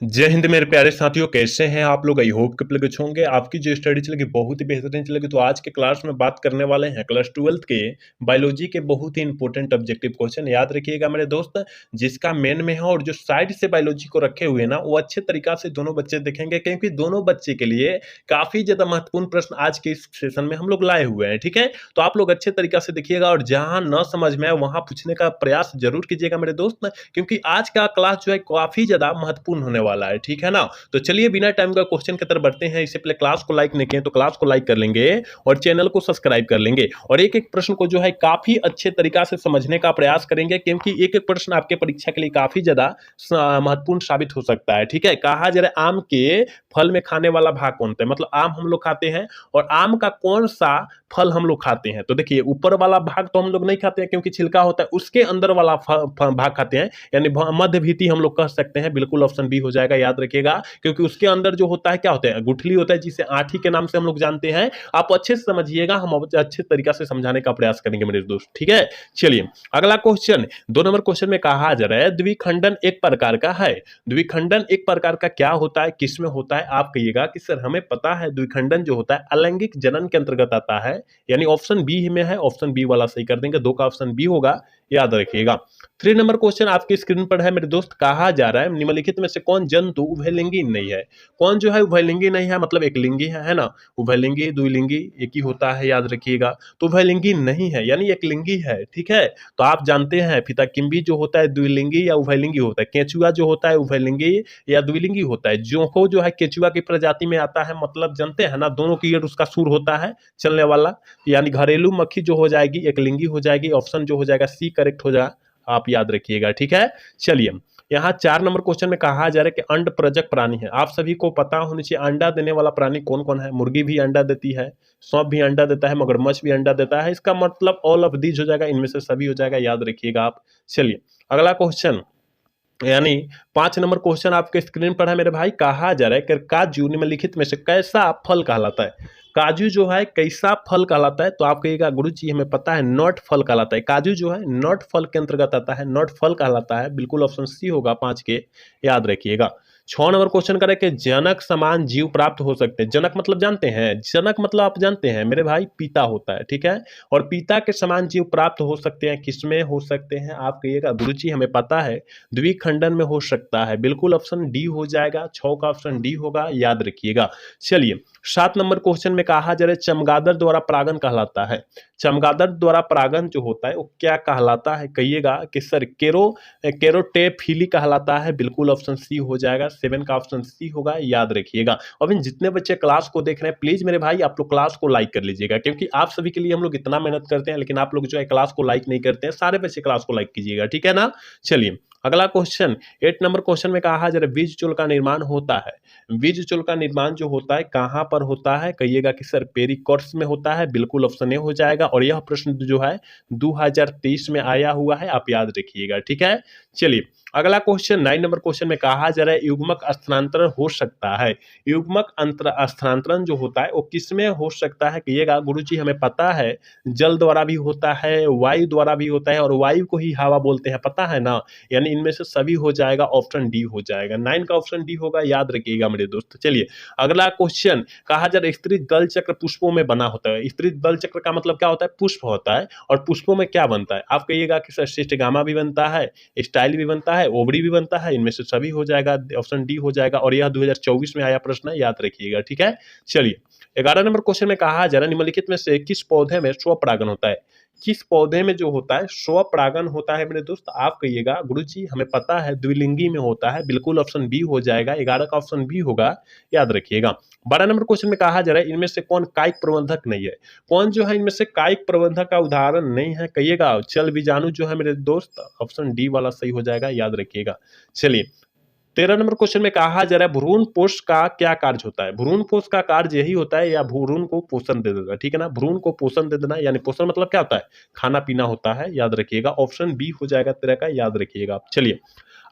जय हिंद मेरे प्यारे साथियों, कैसे हैं आप लोग। आई होप कि आप लोग अच्छे होंगे। आपकी जो स्टडी चलेगी बहुत ही बेहतरीन चलेगी। तो आज के क्लास में बात करने वाले हैं क्लास 12th के बायोलॉजी के बहुत ही इंपॉर्टेंट ऑब्जेक्टिव क्वेश्चन। याद रखिएगा मेरे दोस्त, जिसका मेन में है और जो साइड से बायोलॉजी को रखे हुए ना, वो अच्छे तरीका से दोनों बच्चे देखेंगे, क्योंकि दोनों बच्चे के लिए काफी ज्यादा महत्वपूर्ण प्रश्न आज के इस सेशन में हम लोग लाए हुए हैं। ठीक है, तो आप लोग अच्छे तरीका से देखिएगा और जहां न समझ में आए वहां पूछने का प्रयास जरूर कीजिएगा मेरे दोस्त, क्योंकि आज का क्लास जो है काफी ज्यादा महत्वपूर्ण होने वाला है। ठीक है ना, तो चलिए बिना टाइम का क्वेश्चन की तरफ बढ़ते हैं। इससे पहले क्लास को लाइक नहीं किए तो क्लास को लाइक कर लेंगे और चैनल को सब्सक्राइब कर लेंगे और एक एक प्रश्न को जो है काफी अच्छे तरीका से समझने का प्रयास करेंगे, क्योंकि एक एक प्रश्न आपके परीक्षा के लिए काफी ज्यादा महत्वपूर्ण साबित हो सकता है। ठीक है, कहा जरा आम के फल में खाने वाला भाग कौन सा है, मतलब आम हम लोग खाते हैं और आम का कौन सा फल हम लोग खाते हैं। तो देखिए, ऊपर वाला भाग तो हम लोग नहीं खाते हैं क्योंकि छिलका होता है, उसके अंदर वाला भाग खाते हैं, यानी मध्य भीति हम लोग कह सकते हैं। बिल्कुल ऑप्शन बी हो जाएगा, याद रखिएगा, क्योंकि उसके अंदर जो होता है क्या होता है, गुठली होता है, जिसे आठी के नाम से हम लोग जानते हैं। आप अच्छे से समझिएगा, हम अच्छे तरीका से समझाने का प्रयास करेंगे मेरे दोस्त। ठीक है, चलिए अगला क्वेश्चन, 2 नंबर क्वेश्चन में कहा जा रहा है द्विखंडन एक प्रकार का है। द्विखंडन एक प्रकार का क्या होता है, किसमें होता है। आप कहिएगा कि सर हमें पता है द्विखंडन जो होता है अलैंगिक जनन के अंतर्गत आता है, यानी ऑप्शन बी में है। ऑप्शन बी वाला सही कर देंगे, 2 का ऑप्शन बी होगा, याद रखिएगा। 3 नंबर क्वेश्चन आपकी स्क्रीन पर है मेरे दोस्त। कहा जा रहा है निम्नलिखित में से कौन जंतु उभयलिंगी नहीं है। कौन जो है उभयलिंगी नहीं है, मतलब एक लिंगी है ना। उभयलिंगी द्विलिंगी एक ही होता है, याद रखिएगा। तो उभयलिंगी नहीं है, यानी एक लिंगी है। ठीक है, तो आप जानते हैं फिताकिम्बी जो होता है द्विलिंगी या उभयलिंगी होता है। केंचुआ जो होता है उभयलिंगी या द्विलिंगी होता है। जोंको जो है केंचुआ की प्रजाति में आता है, मतलब जानते हैं ना, दोनों की उसका सुर होता है चलने वाला, यानी घरेलू मक्खी जो हो जाएगी एक लिंगी हो जाएगी। ऑप्शन जो हो जाएगा सी करेक्ट हो जाएगा, आप याद रखिएगा। ठीक है, चलिए यहाँ 4 नंबर क्वेश्चन में कहा जा रहा है कि अंड प्रजक प्राणी है। आप सभी को पता होना चाहिए अंडा देने वाला प्राणी कौन कौन है। मुर्गी भी अंडा देती है, सांप भी अंडा देता है, मगरमच्छ भी अंडा देता है। इसका मतलब ऑल ऑफ दीज हो जाएगा, इनमें से सभी हो जाएगा, याद रखिएगा आप। चलिए अगला क्वेश्चन, यानी 5 नंबर क्वेश्चन आपके स्क्रीन पर है मेरे भाई। कहा जा रहा है कि काजू निम्नलिखित में से कैसा फल कहलाता है। काजू जो है कैसा फल कहलाता है, तो आप कहिएगा गुरुजी हमें पता है नट फल कहलाता है। काजू जो है नट फल के अंतर्गत आता है, नट फल कहलाता है। बिल्कुल ऑप्शन सी होगा 5 के, याद रखिएगा। 6 नंबर क्वेश्चन करें कि जनक समान जीव प्राप्त हो सकते हैं। जनक मतलब जानते हैं, जनक मतलब आप जानते हैं मेरे भाई पिता होता है। ठीक है, और पिता के समान जीव प्राप्त हो सकते हैं, किसमें हो सकते हैं। आप कहिएगा गुरुजी हमें पता है द्विखंडन में हो सकता है। बिल्कुल ऑप्शन डी हो जाएगा, 6 का ऑप्शन डी होगा, याद रखिएगा। चलिए 7 नंबर क्वेश्चन में कहा जा रहा है चमगादड़ द्वारा परागण कहलाता है। चमगादड़ द्वारा परागण जो होता है वो क्या कहलाता है, कहिएगा कि सर केरोटेफिली कहलाता है। बिल्कुल ऑप्शन सी हो जाएगा, 7 का ऑप्शन सी होगा, याद रखिएगा। अब इन जितने बच्चे क्लास को देख रहे हैं प्लीज मेरे भाई आप लोग क्लास को लाइक कर लीजिएगा, क्योंकि आप सभी के लिए हम लोग इतना मेहनत करते हैं, लेकिन आप लोग जो है क्लास को लाइक नहीं करते हैं। सारे बच्चे क्लास को लाइक कीजिएगा, ठीक है ना। चलिए अगला क्वेश्चन, 8 नंबर क्वेश्चन में कहा जरा बीज चोल का निर्माण होता है। बीज चोल का निर्माण जो होता है कहां पर होता है, कहिएगा कि सर पेरिकोर्स में होता है। बिल्कुल ऑप्शन ए हो जाएगा, और यह प्रश्न जो है 2023 में आया हुआ है, आप याद रखिएगा। ठीक है, चलिए अगला क्वेश्चन, 9 नंबर क्वेश्चन में कहा जा रहा है युग्मक स्थानांतरण हो सकता है। युग्मक अंतर स्थानांतरण जो होता है वो किसमें हो सकता है, कहिएगा गुरुजी हमें पता है जल द्वारा भी होता है, वायु द्वारा भी होता है, और वायु को ही हवा बोलते हैं, पता है ना। यानी इनमें से सभी हो जाएगा, ऑप्शन डी हो जाएगा। 9 का ऑप्शन डी होगा, याद रखिएगा मेरे दोस्त। चलिए अगला क्वेश्चन, कहा जा रहा है स्त्री दल चक्र पुष्पों में बना होता है। स्त्री दल चक्र का मतलब क्या होता है, पुष्प होता है, और पुष्पों में क्या बनता है। आप कहिएगा कि सर शिष्टगामा भी बनता है, स्टाइल भी बनता है, ओवरी भी बनता है। इनमें से सभी हो जाएगा, ऑप्शन डी हो जाएगा, और यह 2024 में आया प्रश्न है, याद रखिएगा। ठीक है, चलिए 11 नंबर क्वेश्चन में कहा जा रहा है निम्नलिखित में से किस पौधे में स्वपरागण होता है। किस पौधे में जो होता है स्वपरागण होता है मेरे दोस्त, आप कहिएगा गुरुजी हमें पता है द्विलिंगी में होता है। बिल्कुल ऑप्शन बी हो जाएगा, 11 का ऑप्शन बी होगा, याद रखिएगा। 12 नंबर क्वेश्चन में कहा जा रहा है इनमें से कौन कायिक प्रबंधक नहीं है। कौन जो है इनमें से कायिक प्रबंधक का उदाहरण नहीं है, कहिएगा चल बीजाणु जो है मेरे दोस्त, ऑप्शन डी वाला सही हो जाएगा, याद रखिएगा। चलिए 13 नंबर क्वेश्चन में कहा जा रहा है भ्रूण पोष का क्या कार्य होता है। भ्रूण पोष का कार्य यही होता है, या भ्रूण को पोषण दे देना, ठीक है ना। भ्रूण को पोषण दे देना, यानी पोषण मतलब क्या होता है, खाना पीना होता है, याद रखिएगा। ऑप्शन बी हो जाएगा 13 का, याद रखिएगा। चलिए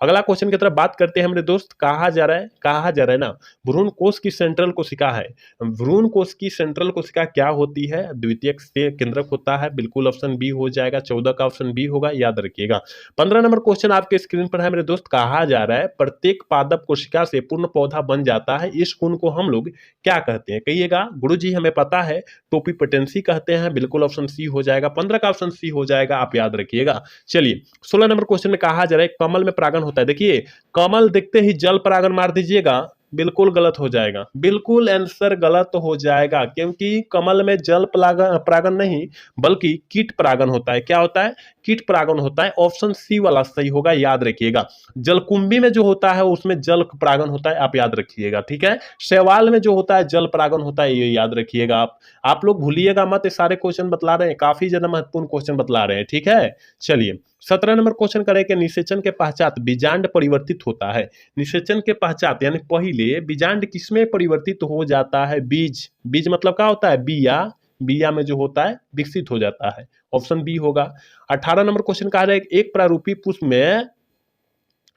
अगला क्वेश्चन की तरफ बात करते हैं मेरे दोस्त। कहा जा रहा है ना, भ्रूण कोश की सेंट्रल कोशिका है। भ्रूण कोश की सेंट्रल कोशिका क्या होती है? द्वितीयक से केंद्रक होता है, बिल्कुल ऑप्शन बी हो जाएगा। 14 का ऑप्शन बी होगा, याद रखिएगा। 15 नंबर क्वेश्चन आपके स्क्रीन पर है मेरे दोस्त। कहा जा रहा है प्रत्येक पादप कोशिका से पूर्ण पौधा बन जाता है, इस गुण को हम लोग क्या कहते हैं? कहिएगा गुरुजी हमें पता है, टोपीपोटेंसी कहते हैं, बिल्कुल ऑप्शन सी हो जाएगा। 15 का ऑप्शन सी हो जाएगा, आप याद रखिएगा। चलिए 16 नंबर क्वेश्चन में कहा जा रहा है कमल में परागण होता है। देखिए कमल देखते ही जल परागण मार दीजिएगा, बिल्कुल गलत हो जाएगा, बिल्कुल आंसर गलत हो जाएगा, क्योंकि कमल में जल परागण नहीं बल्कि कीट परागण होता है। क्या होता है? कीट परागण होता है। ऑप्शन सी वाला सही होगा, याद रखिएगा। जलकुंभी में जो होता है उसमें जल परागण होता है, आप याद रखिएगा, ठीक है। शैवाल में जो होता है जल परागण होता है, ये याद रखिएगा। आप लोग भूलिएगा मत, ये सारे क्वेश्चन बतला रहे हैं, काफी ज्यादा महत्वपूर्ण क्वेश्चन बतला रहे हैं, ठीक है। चलिए 17 नंबर क्वेश्चन करें कि निषेचन के पश्चात बीजांड परिवर्तित होता है। निषेचन के पश्चात यानी पहले बीजांड किसमें परिवर्तित हो जाता है? बीज। बीज मतलब क्या होता है? बिया। बिया में जो होता है विकसित हो जाता है, ऑप्शन बी होगा। 18 नंबर क्वेश्चन कह रहा है एक प्रारूपी पुष्प में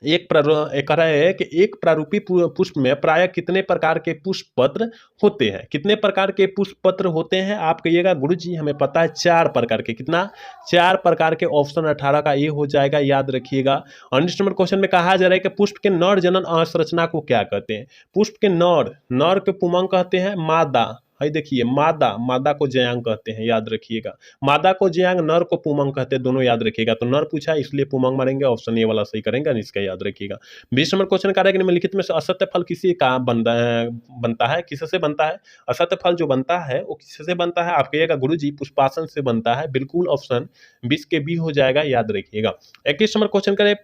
कह रहा है कि एक प्रारूपी पुष्प में प्रायः कितने प्रकार के पुष्प पत्र होते हैं? कितने प्रकार के पुष्प पत्र होते हैं? आप कहिएगा गुरुजी हमें पता है 4 प्रकार के। कितना? 4 प्रकार के। ऑप्शन 18 का ये हो जाएगा, याद रखिएगा। 19 नंबर क्वेश्चन में कहा जा रहा है कि पुष्प के नर जनन संरचना को क्या कहते हैं? पुष्प के नर के पुमंग कहते हैं मादा। है देखिए मादा को जयांग कहते हैं, याद रखिएगा। मादा को जयांग, नर को पुमंग कहते हैं, दोनों याद रखिएगा। तो नर पूछा इसलिए पुमंग मारेंगे, ऑप्शन ए वाला सही करेंगे, इसका याद रखिएगा। 20 नंबर क्वेश्चन का है निम्नलिखित में से असत्य फल किसी का बनता है? किससे बनता है? असत्य फल जो बनता है वो किससे बनता है? आप कहिएगा गुरुजी पुष्पासन से बनता है, बिल्कुल ऑप्शन 20 के बी हो जाएगा, याद रखिएगा। 21 नंबर क्वेश्चन करें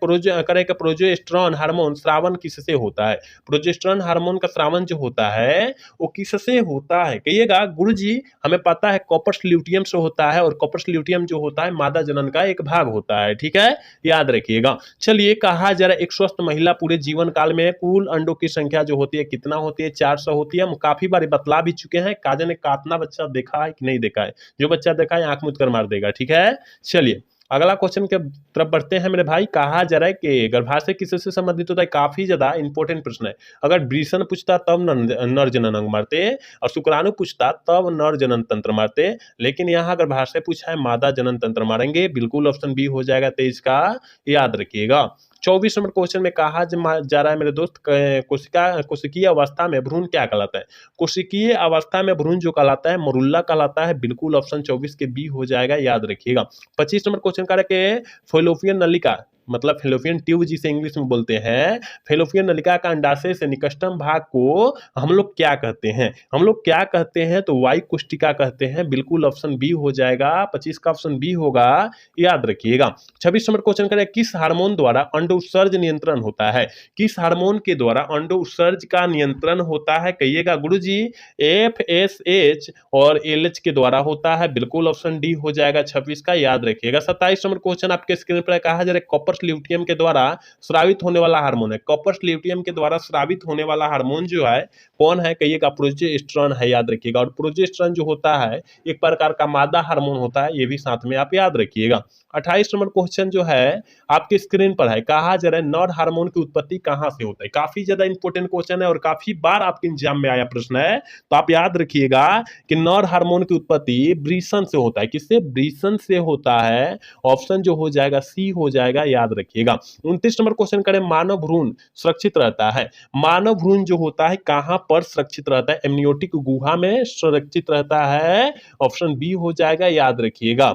प्रोजेस्टेरॉन हार्मोन स्रावन किससे होता है? प्रोजेस्टेरॉन हार्मोन का स्रावन जो होता है वो किससे होता है? कहिएगा गुरुजी हमें पता है कॉपर्स ल्यूटियम से होता है, और कॉपर्स ल्यूटियम जो होता है मादा जनन का एक भाग होता है, ठीक है, याद रखिएगा। चलिए कहा जरा एक स्वस्थ महिला पूरे जीवन काल में कुल अंडों की संख्या जो होती है कितना होती है? 400 होती है। हम काफी बार बतला भी चुके हैं। काजल ने कातना बच्चा देखा है कि नहीं देखा है? जो बच्चा देखा है आंख मूंद कर मार देगा, ठीक है। चलिए अगला क्वेश्चन के तरफ बढ़ते हैं मेरे भाई। कहा जा रहा है कि गर्भाशय किससे संबंधित होता है? काफी ज्यादा इंपॉर्टेंट प्रश्न है। अगर वृषण पूछता तब नर जनन अंग मारते, और शुक्राणु पूछता तब नर जनन तंत्र मारते, लेकिन यहाँ गर्भाशय पूछा है मादा जनन तंत्र मारेंगे, बिल्कुल ऑप्शन बी हो जाएगा 23 का, याद रखिएगा। 24 नंबर क्वेश्चन में कहा जा रहा है मेरे दोस्त कोशिकीय अवस्था में भ्रूण क्या कहलाता है? कोशिकीय अवस्था में भ्रूण जो कहलाता है मरुल्ला कहलाता है, बिल्कुल ऑप्शन 24 के बी हो जाएगा, याद रखिएगा। 25 नंबर क्वेश्चन का है फैलोपियन नलिका मतलब फेलोपियन ट्यूब जिसे इंग्लिश में बोलते हैं, फेलोपियन नलिका का अंडाशय से निकटतम भाग को हम लोग क्या कहते हैं? हम लोग क्या कहते हैं? तो वायु कुष्ठिका कहते हैं, बिल्कुल ऑप्शन बी हो जाएगा। 25 का ऑप्शन बी होगा, याद रखिएगा। 26 नंबर क्वेश्चन करें किस हार्मोन द्वारा अंडो उत्सर्ज नियंत्रण होता है? किस हार्मोन के द्वारा अंडो उत्सर्ज का नियंत्रण होता है? कहिएगा गुरुजी FSH और LH के द्वारा होता है, बिल्कुल ऑप्शन डी हो जाएगा 26 का, याद रखिएगा। 27 नंबर क्वेश्चन आपके स्क्रीन पर कहा जा रहा है कॉपर ल्यूटियम के द्वारा स्रावित होने वाला हार्मोन है। कॉपर ल्यूटियम के द्वारा स्रावित होने वाला हार्मोन जो है कौन है? कहिएगा प्रोजेस्टेरॉन है, याद रखिएगा। और प्रोजेस्टेरॉन जो होता है एक प्रकार का मादा हार्मोन होता है, ये भी साथ में आप याद रखिएगा। 28 नंबर क्वेश्चन जो है आपके स्क्रीन पर है, कहा जा रहा है नर हार्मोन की उत्पत्ति कहां से होता है? काफी ज्यादा इंपॉर्टेंट क्वेश्चन है और काफी बार आपके एग्जाम में आया प्रश्न है, तो आप याद रखिएगा कि नर हार्मोन की उत्पत्ति वृषण से होता है। किससे? वृषण से होता है, ऑप्शन जो हो जाएगा सी हो जाएगा, याद रखिएगा। 29 नंबर क्वेश्चन करें मानव भ्रूण सुरक्षित रहता है। मानव भ्रूण जो होता है कहां पर सुरक्षित रहता है? एमनियोटिक गुहा में सुरक्षित रहता है, ऑप्शन बी हो जाएगा, याद रखिएगा।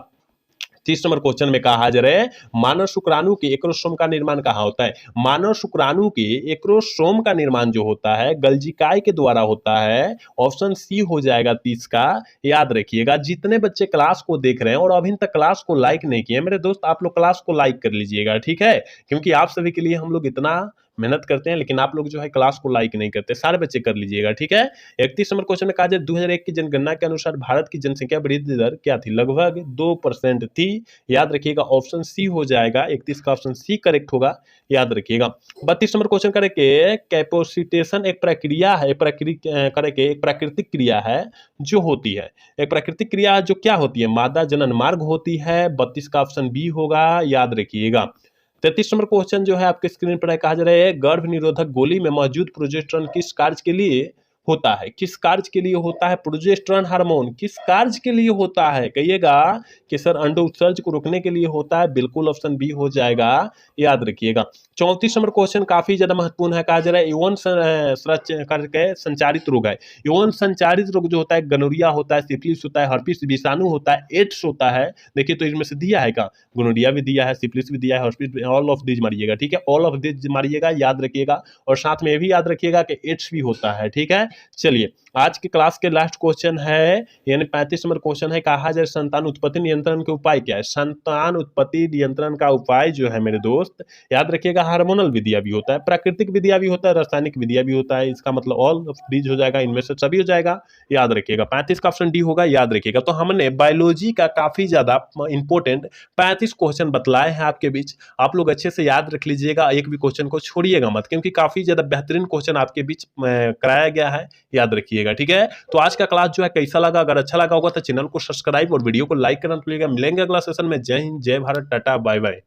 30 नंबर क्वेश्चन में कहा जा रहा है मानव शुक्राणु के एक्रोसोम का निर्माण कहाँ होता है? मानव शुक्राणु के एक्रोसोम का निर्माण जो होता है गल्जिकाई के द्वारा होता है, ऑप्शन सी हो जाएगा 30 का, याद रखिएगा। जितने बच्चे क्लास को देख रहे हैं और अभी तक क्लास को लाइक नहीं किए मेरे दोस्त, आप लोग क्लास को लाइक कर लीजिएगा, ठीक है, क्योंकि आप सभी के लिए हम लोग इतना मेहनत करते हैं, लेकिन आप लोग जो है क्लास को लाइक नहीं करते। सारे बच्चे कर लीजिएगा, ठीक है। 31 नंबर क्वेश्चन में कहा जाए 2001 की जनगणना के अनुसार भारत की जनसंख्या वृद्धि दर क्या थी? लगभग 2% थी, याद रखिएगा, ऑप्शन सी हो जाएगा। 31 का ऑप्शन सी करेक्ट होगा, याद रखिएगा। 32 नंबर क्वेश्चन करेंगे कैपोसिटेशन एक प्रक्रिया है, एक प्राकृतिक क्रिया है जो होती है, एक प्राकृतिक क्रिया जो क्या होती है? मादा जनन मार्ग होती है, 32 का ऑप्शन बी होगा, याद रखिएगा। 33 नंबर क्वेश्चन जो है आपके स्क्रीन पर है, कहा जा रहा है गर्भ निरोधक गोली में मौजूद प्रोजेस्टेरोन किस कार्य के लिए होता है? किस कार्य के लिए होता है प्रोजेस्टेरोन हार्मोन? किस कार्य के लिए होता है? कहिएगा कि सर अंडो उत्सर्ज को रोकने के लिए होता है। बिल्कुल ऑप्शन बी हो जाएगा, याद रखिएगा। 34 नंबर क्वेश्चन काफी ज्यादा महत्वपूर्ण है, कहा जा रहा है यौन करके संचारित रोग है। यौन संचारित रोग जो होता है गनोरिया होता है, सिफिलिस होता है, हर्पिस विषाणु होता है, एड्स होता है। देखिए तो इसमें से दिया है क्या? गोनोरिया भी दिया है, सिफिलिस भी दिया है, हॉस्पिस, ऑल ऑफ दिस मारिएगा, ठीक है, ऑल ऑफ दिस मारिएगा, याद रखिएगा। और साथ में ये भी याद रखिएगा कि एड्स भी होता है, ठीक है। चलिए आज के क्लास के लास्ट क्वेश्चन है, यानी 35 नंबर क्वेश्चन है, कहा जाए संतान उत्पत्ति नियंत्रण के उपाय क्या है? संतान उत्पत्ति नियंत्रण का उपाय जो है मेरे दोस्त, याद रखिएगा, हार्मोनल विधिया भी होता है, प्राकृतिक विधिया भी होता है, रासायनिक विधिया भी होता है। इसका मतलब ऑल ऑफ दीज हो जाएगा, इनमें से सभी हो जाएगा, याद रखिएगा। 35 का ऑप्शन डी होगा, याद रखिएगा। तो हमने बायोलॉजी का काफी ज्यादा इंपॉर्टेंट 35 क्वेश्चन बतलाए हैं आपके बीच। आप लोग अच्छे से याद रख लीजिएगा, एक भी क्वेश्चन को छोड़िएगा मत, क्योंकि काफी ज्यादा बेहतरीन क्वेश्चन आपके बीच कराया गया है, याद रखिएगा, ठीक है। तो आज का क्लास जो है कैसा लगा? अगर अच्छा लगा होगा तो चैनल को सब्सक्राइब और वीडियो को लाइक करना भूलिएगा। मिलेंगे अगला सेशन में। जय हिंद, जय भारत, टाटा, बाय बाय।